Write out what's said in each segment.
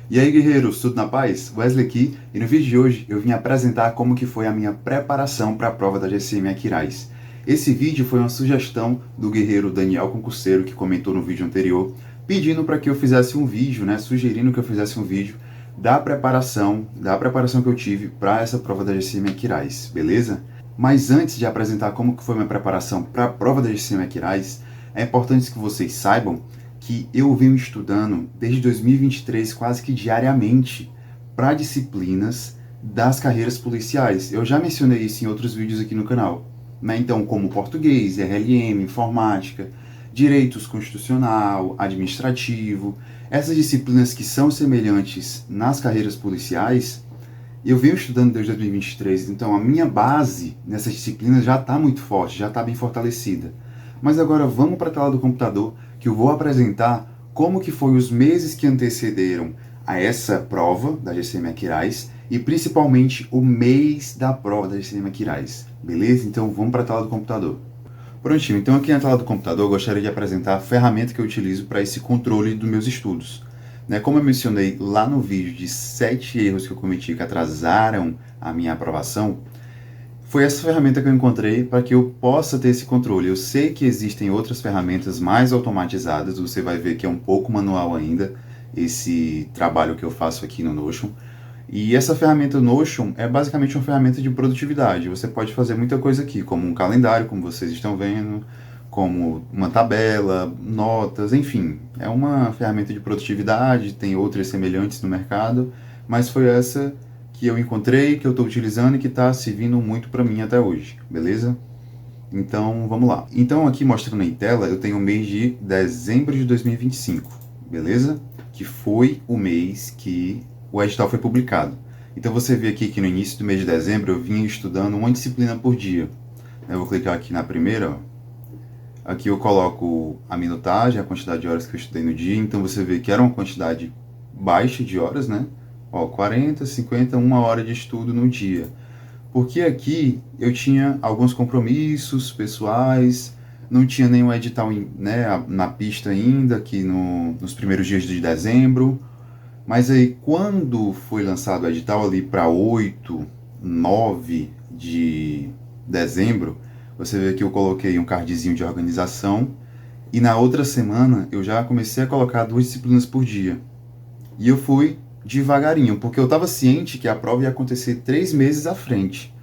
E aí, guerreiros, tudo na paz? Wesley aqui, e no vídeo de hoje eu vim apresentar como que foi a minha preparação para a prova da GCM Aquiraz. Esse vídeo foi uma sugestão do guerreiro Daniel Concurseiro, que comentou no vídeo anterior, pedindo para que eu fizesse um vídeo, sugerindo que eu fizesse um vídeo da preparação que eu tive para essa prova da GCM Aquiraz, beleza? Mas antes de apresentar como que foi minha preparação para a prova da GCM Aquiraz, é importante que vocês saibam que eu venho estudando desde 2023 quase que diariamente para disciplinas das carreiras policiais. Eu já mencionei isso em outros vídeos aqui no canal, né? Então, como português, RLM, informática, direitos constitucional, administrativo, essas disciplinas que são semelhantes nas carreiras policiais, eu venho estudando desde 2023, então a minha base nessas disciplinas já está muito forte, já está bem fortalecida. Mas agora vamos para a tela do computador que eu vou apresentar como que foi os meses que antecederam a essa prova da GCM Aquiraz e principalmente o mês da prova da GCM Aquiraz, beleza? Então vamos para a tela do computador. Prontinho, então aqui na tela do computador eu gostaria de apresentar a ferramenta que eu utilizo para esse controle dos meus estudos. Como eu mencionei lá no vídeo de 7 erros que eu cometi que atrasaram a minha aprovação, foi essa ferramenta que eu encontrei para que eu possa ter esse controle. Eu sei que existem outras ferramentas mais automatizadas, você vai ver que é um pouco manual ainda, esse trabalho que eu faço aqui no Notion. E essa ferramenta Notion é basicamente uma ferramenta de produtividade. Você pode fazer muita coisa aqui, como um calendário, como vocês estão vendo, como uma tabela, notas, enfim. É uma ferramenta de produtividade, tem outras semelhantes no mercado, mas foi essa que eu encontrei, que eu estou utilizando e que está servindo muito para mim até hoje, beleza? Então, vamos lá. Então, aqui mostrando em tela, eu tenho o mês de dezembro de 2025, beleza? Que foi o mês que o edital foi publicado. Então, você vê aqui que no início do mês de dezembro eu vinha estudando uma disciplina por dia. Eu vou clicar aqui na primeira, ó. Aqui eu coloco a minutagem, a quantidade de horas que eu estudei no dia. Então, você vê que era uma quantidade baixa de horas, né? Ó, 40, 50, 1 hora de estudo no dia. Porque aqui eu tinha alguns compromissos pessoais, não tinha nenhum edital na pista ainda, aqui nos primeiros dias de dezembro. Mas aí, quando foi lançado o edital ali para 8, 9 de dezembro, você vê que eu coloquei um cardzinho de organização e na outra semana eu já comecei a colocar 2 disciplinas por dia. E eu fui devagarinho, porque eu estava ciente que a prova ia acontecer 3 meses à frente.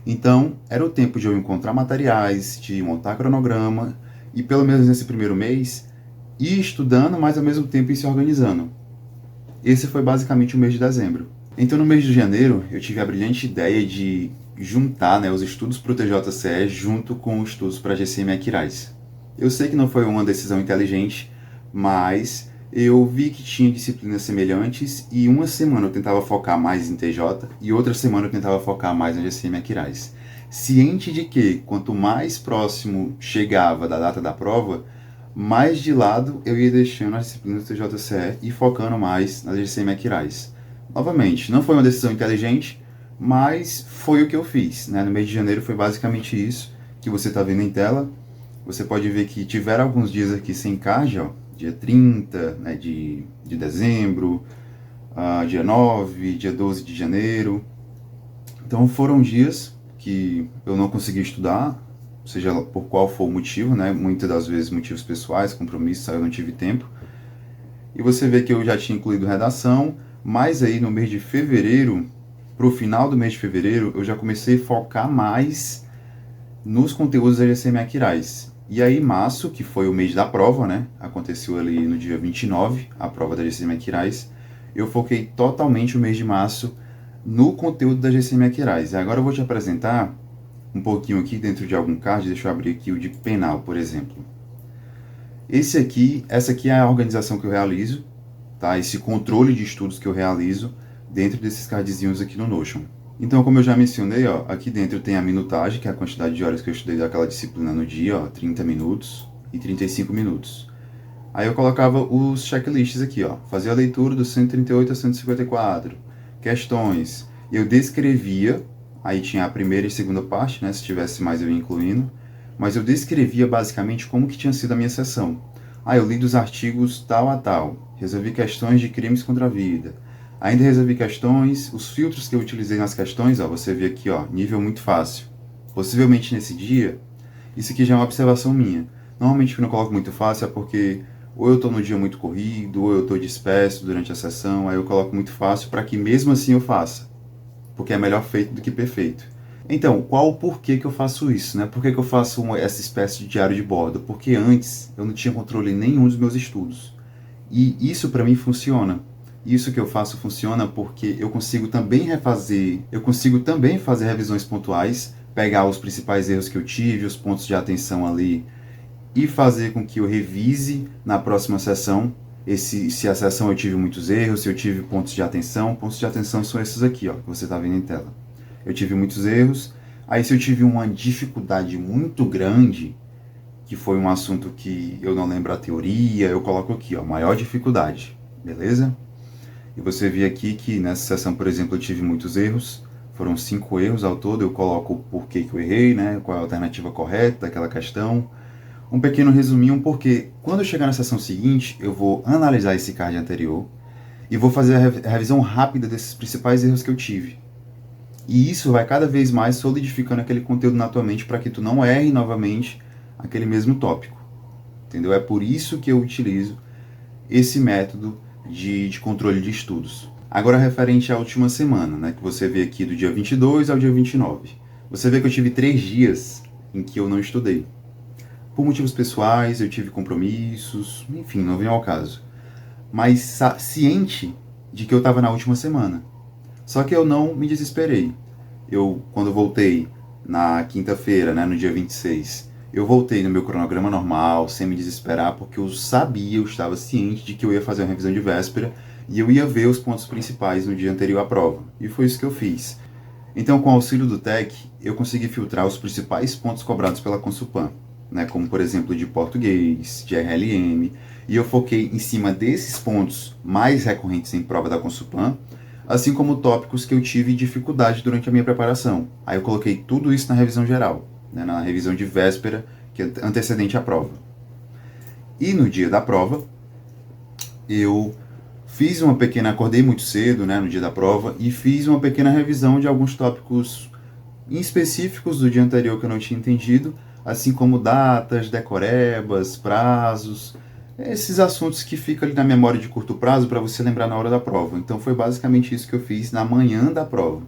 Então, era o tempo de eu encontrar materiais, de montar cronograma, e pelo menos nesse primeiro mês, ir estudando, mas ao mesmo tempo ir se organizando. Esse foi basicamente o mês de dezembro. Então, no mês de janeiro, eu tive a brilhante ideia de juntar os estudos para o TJCE junto com os estudos para a GCM Aquiraz. Eu sei que não foi uma decisão inteligente, mas eu vi que tinha disciplinas semelhantes e uma semana eu tentava focar mais em TJ e outra semana eu tentava focar mais na GCM Aquiraz. Ciente de que quanto mais próximo chegava da data da prova, mais de lado eu ia deixando as disciplinas do TJCE e focando mais na GCM Aquiraz. Novamente, não foi uma decisão inteligente, mas foi o que eu fiz. No mês de janeiro foi basicamente isso que você está vendo em tela. Você pode ver que tiveram alguns dias aqui sem card, ó. Dia 30 de dezembro, dia 9, dia 12 de janeiro. Então foram dias que eu não consegui estudar, seja por qual for o motivo, muitas das vezes motivos pessoais, compromissos, eu não tive tempo. E você vê que eu já tinha incluído redação, mas aí no mês de fevereiro, para o final do mês de fevereiro, eu já comecei a focar mais nos conteúdos da GCM Aquiraz. E aí, março, que foi o mês da prova, aconteceu ali no dia 29, a prova da GCM Aquiraz, eu foquei totalmente o mês de março no conteúdo da GCM Aquiraz. E agora eu vou te apresentar um pouquinho aqui dentro de algum card, deixa eu abrir aqui o de penal, por exemplo. Essa aqui é a organização que eu realizo, tá? Esse controle de estudos que eu realizo dentro desses cardzinhos aqui no Notion. Então, como eu já mencionei, ó, aqui dentro tem a minutagem, que é a quantidade de horas que eu estudei daquela disciplina no dia, ó, 30 minutos e 35 minutos. Aí eu colocava os checklists aqui, ó, fazia a leitura do 138 a 154, questões, eu descrevia, aí tinha a primeira e segunda parte, se tivesse mais eu ia incluindo, mas eu descrevia basicamente como que tinha sido a minha sessão. Eu li dos artigos tal a tal, resolvi questões de crimes contra a vida, Ainda resolvi questões, os filtros que eu utilizei nas questões, ó, você vê aqui, ó, nível muito fácil. Possivelmente nesse dia, isso aqui já é uma observação minha. Normalmente quando eu coloco muito fácil é porque ou eu estou no dia muito corrido, ou eu estou disperso durante a sessão, aí eu coloco muito fácil para que mesmo assim eu faça, porque é melhor feito do que perfeito. Então, qual o porquê que eu faço isso, né? Por que eu faço essa espécie de diário de bordo? Porque antes eu não tinha controle nenhum dos meus estudos. E isso para mim funciona. Isso que eu faço funciona porque eu consigo também fazer revisões pontuais, pegar os principais erros que eu tive, os pontos de atenção ali, e fazer com que eu revise na próxima sessão. Se a sessão eu tive muitos erros, se eu tive pontos de atenção são esses aqui, ó, que você está vendo em tela. Eu tive muitos erros, aí se eu tive uma dificuldade muito grande, que foi um assunto que eu não lembro a teoria, eu coloco aqui, ó, maior dificuldade, beleza? E você vê aqui que nessa sessão, por exemplo, eu tive muitos erros, foram 5 erros ao todo, eu coloco o porquê que eu errei, né, qual é a alternativa correta daquela questão, um pequeno resuminho, porque quando eu chegar na sessão seguinte, eu vou analisar esse card anterior e vou fazer a revisão rápida desses principais erros que eu tive. E isso vai cada vez mais solidificando aquele conteúdo na tua mente para que tu não erre novamente aquele mesmo tópico. Entendeu? É por isso que eu utilizo esse método de controle de estudos. Agora, referente à última semana, né, que você vê aqui do dia 22 ao dia 29. Você vê que eu tive 3 dias em que eu não estudei. Por motivos pessoais, eu tive compromissos, enfim, não vem ao caso. Mas ciente de que eu estava na última semana. Só que eu não me desesperei. Quando voltei na quinta-feira, né, no dia 26, eu voltei no meu cronograma normal, sem me desesperar, porque eu estava ciente de que eu ia fazer uma revisão de véspera e eu ia ver os pontos principais no dia anterior à prova. E foi isso que eu fiz. Então, com o auxílio do TEC, eu consegui filtrar os principais pontos cobrados pela Consulpan, né, como, por exemplo, de português, de RLM, e eu foquei em cima desses pontos mais recorrentes em prova da Consulpan, assim como tópicos que eu tive dificuldade durante a minha preparação. Aí eu coloquei tudo isso na revisão geral, né, na revisão de véspera, que é antecedente à prova. E no dia da prova, eu acordei muito cedo, né, no dia da prova, e fiz uma pequena revisão de alguns tópicos específicos do dia anterior que eu não tinha entendido, assim como datas, decorebas, prazos, esses assuntos que ficam ali na memória de curto prazo para você lembrar na hora da prova. Então foi basicamente isso que eu fiz na manhã da prova.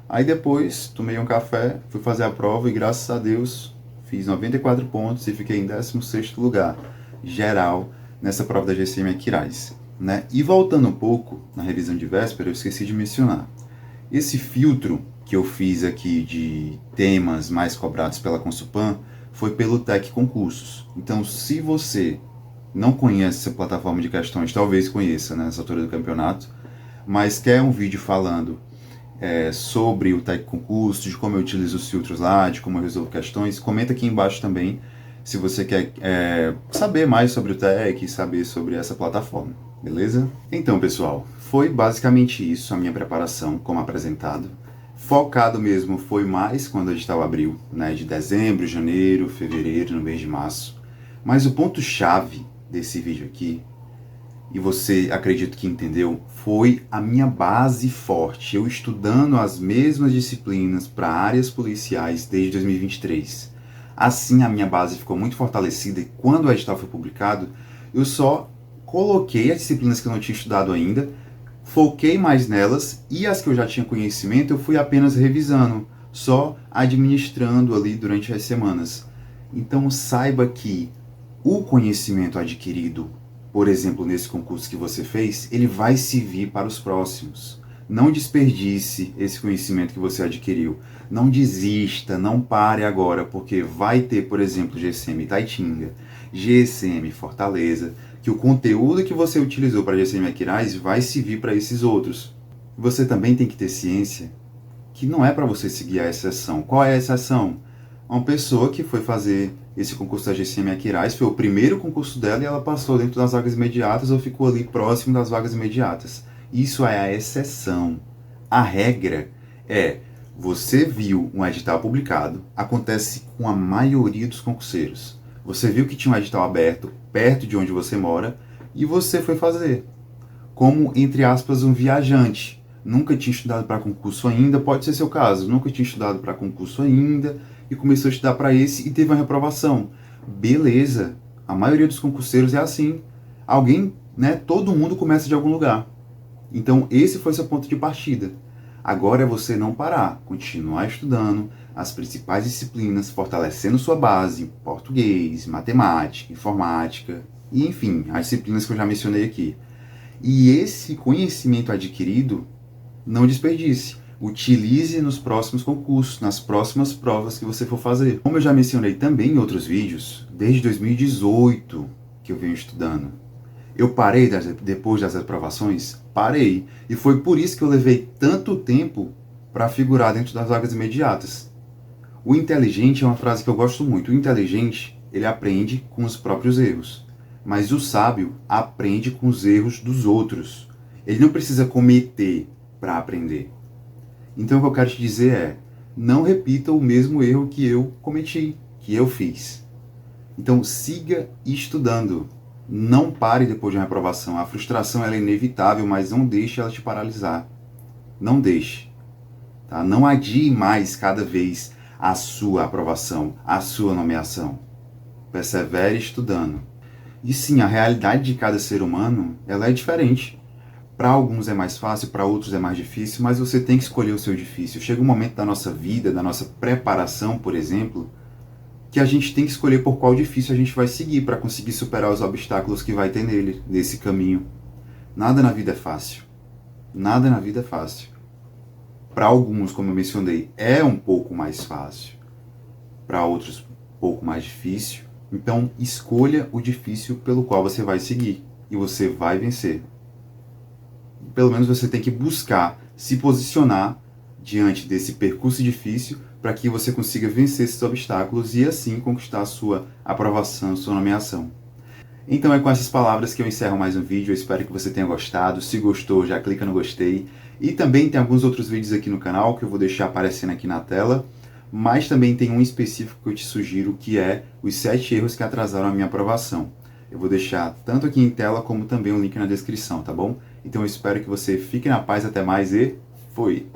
Aí depois tomei um café, fui fazer a prova e graças a Deus fiz 94 pontos e fiquei em 16º lugar geral nessa prova da GCM Aquiraz, né? E voltando um pouco na revisão de véspera, eu esqueci de mencionar. Esse filtro que eu fiz aqui de temas mais cobrados pela Consulpan foi pelo TEC Concursos. Então, se você não conhece essa plataforma de questões, talvez conheça, né, nessa altura do campeonato, mas quer um vídeo falando sobre o TEC Concursos, de como eu utilizo os filtros lá, de como eu resolvo questões, comenta aqui embaixo também se você quer saber mais sobre o TEC e saber sobre essa plataforma, beleza? Então, pessoal, foi basicamente isso a minha preparação como apresentado. Focado mesmo foi mais quando o edital abriu, né, de dezembro, janeiro, fevereiro, no mês de março. Mas o ponto-chave desse vídeo aqui, e você acredito que entendeu, foi a minha base forte, eu estudando as mesmas disciplinas para áreas policiais desde 2023. Assim a minha base ficou muito fortalecida e quando o edital foi publicado, eu só coloquei as disciplinas que eu não tinha estudado ainda, foquei mais nelas e as que eu já tinha conhecimento eu fui apenas revisando, só administrando ali durante as semanas. Então saiba que o conhecimento adquirido, por exemplo, nesse concurso que você fez, ele vai servir para os próximos. Não desperdice esse conhecimento que você adquiriu. Não desista, não pare agora, porque vai ter, por exemplo, GCM Taitinga, GCM Fortaleza, que o conteúdo que você utilizou para GCM Aquiraz vai servir para esses outros. Você também tem que ter ciência que não é para você seguir a exceção. Qual é a exceção? Uma pessoa que foi fazer esse concurso da GCM Aquiraz, foi o primeiro concurso dela e ela passou dentro das vagas imediatas ou ficou ali próximo das vagas imediatas. Isso é a exceção. A regra é, você viu um edital publicado, acontece com a maioria dos concurseiros. Você viu que tinha um edital aberto perto de onde você mora e você foi fazer. como, entre aspas, um viajante. Nunca tinha estudado para concurso ainda, pode ser seu caso, nunca tinha estudado para concurso ainda e começou a estudar para esse e teve uma reprovação. Beleza, a maioria dos concurseiros é assim. Alguém, né, todo mundo começa de algum lugar. Então esse foi seu ponto de partida. Agora é você não parar, continuar estudando as principais disciplinas, fortalecendo sua base, português, matemática, informática, e enfim, as disciplinas que eu já mencionei aqui. E esse conhecimento adquirido, não desperdice. Utilize nos próximos concursos, nas próximas provas que você for fazer. Como eu já mencionei também em outros vídeos, desde 2018 que eu venho estudando. Eu parei depois das aprovações? Parei. E foi por isso que eu levei tanto tempo para figurar dentro das vagas imediatas. O inteligente é uma frase que eu gosto muito. O inteligente, ele aprende com os próprios erros. Mas o sábio aprende com os erros dos outros. Ele não precisa cometer para aprender. Então o que eu quero te dizer é, não repita o mesmo erro que eu cometi, que eu fiz. Então siga estudando. Não pare depois de uma reprovação. A frustração ela é inevitável, mas não deixe ela te paralisar. Não deixe. Tá? Não adie mais cada vez a sua aprovação, a sua nomeação. Persevere estudando. E sim, a realidade de cada ser humano ela é diferente. Para alguns é mais fácil, para outros é mais difícil, mas você tem que escolher o seu difícil. Chega um momento da nossa vida, da nossa preparação, por exemplo, que a gente tem que escolher por qual difícil a gente vai seguir para conseguir superar os obstáculos que vai ter nesse caminho. Nada na vida é fácil. Nada na vida é fácil. Para alguns, como eu mencionei, é um pouco mais fácil. Para outros, um pouco mais difícil. Então, escolha o difícil pelo qual você vai seguir e você vai vencer. Pelo menos você tem que buscar se posicionar diante desse percurso difícil para que você consiga vencer esses obstáculos e assim conquistar a sua aprovação, a sua nomeação. Então é com essas palavras que eu encerro mais um vídeo. Eu espero que você tenha gostado. Se gostou, já clica no gostei. E também tem alguns outros vídeos aqui no canal que eu vou deixar aparecendo aqui na tela. Mas também tem um específico que eu te sugiro, que é os 7 erros que atrasaram a minha aprovação. Eu vou deixar tanto aqui em tela como também o link na descrição, tá bom? Então eu espero que você fique na paz, até mais e fui!